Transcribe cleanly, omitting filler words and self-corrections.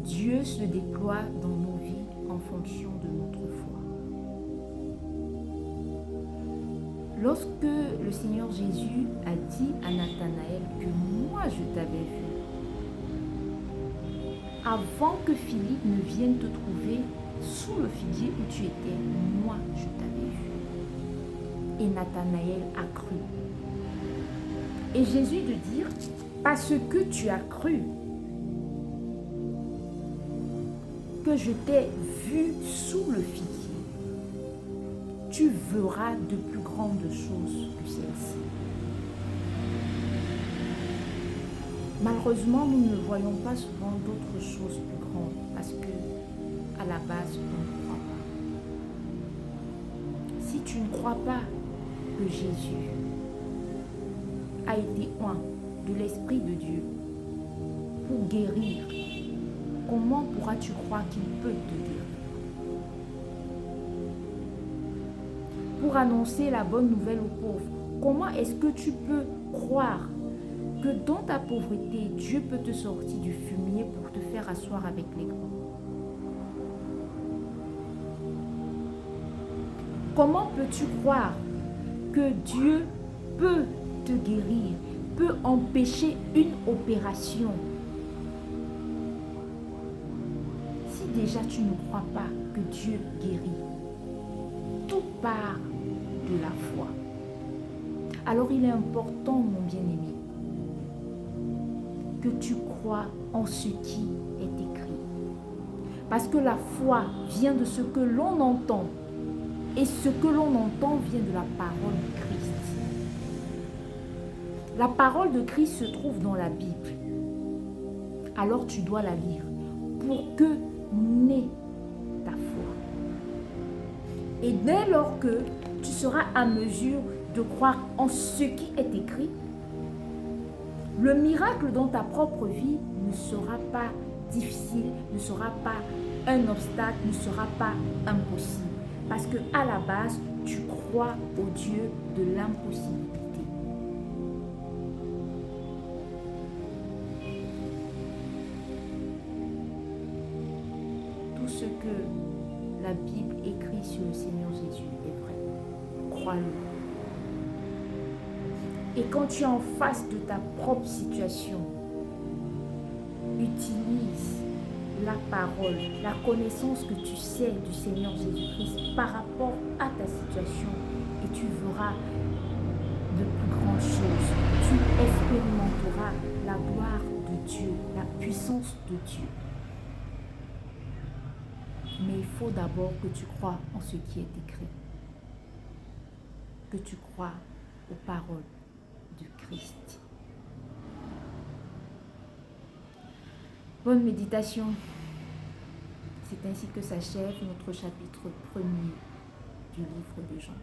Dieu se déploie dans nos vies en fonction de notre foi. Lorsque le Seigneur Jésus a dit à Nathanaël que moi je t'avais vu, avant que Philippe ne vienne te trouver sous le figuier où tu étais, moi je t'avais vu. Et Nathanaël a cru. Et Jésus de dire, parce que tu as cru, que je t'ai vu sous le figuier, tu verras de plus grandes choses que celles-ci. Malheureusement, nous ne voyons pas souvent d'autres choses plus grandes parce que, à la base, on ne croit pas. Si tu ne crois pas que Jésus a été oint de l'Esprit de Dieu pour guérir, comment pourras-tu croire qu'il peut te guérir? Pour annoncer la bonne nouvelle aux pauvres, comment est-ce que tu peux croire que dans ta pauvreté, Dieu peut te sortir du fumier pour te faire asseoir avec les grands? Comment peux-tu croire que Dieu peut te guérir, peut empêcher une opération? Si déjà tu ne crois pas que Dieu guérit, tout part de la foi. Alors il est important, mon bien-aimé, que tu crois en ce qui est écrit. Parce que la foi vient de ce que l'on entend. Et ce que l'on entend vient de la parole de Christ. La parole de Christ se trouve dans la Bible. Alors tu dois la lire pour que naît ta foi. Et dès lors que tu seras à mesure de croire en ce qui est écrit, le miracle dans ta propre vie ne sera pas difficile, ne sera pas un obstacle, ne sera pas impossible. Parce que à la base, tu crois au Dieu de l'impossibilité. Tout ce que la Bible écrit sur le Seigneur Jésus est vrai. Crois-le. Et quand tu es en face de ta propre situation, utilise la parole, la connaissance que tu sais du Seigneur Jésus-Christ par rapport à ta situation et tu verras de plus grandes choses. Tu expérimenteras la gloire de Dieu, la puissance de Dieu. Mais il faut d'abord que tu crois en ce qui est écrit, que tu crois aux paroles de Christ. Bonne méditation. C'est ainsi que s'achève notre chapitre 1er du livre de Jean.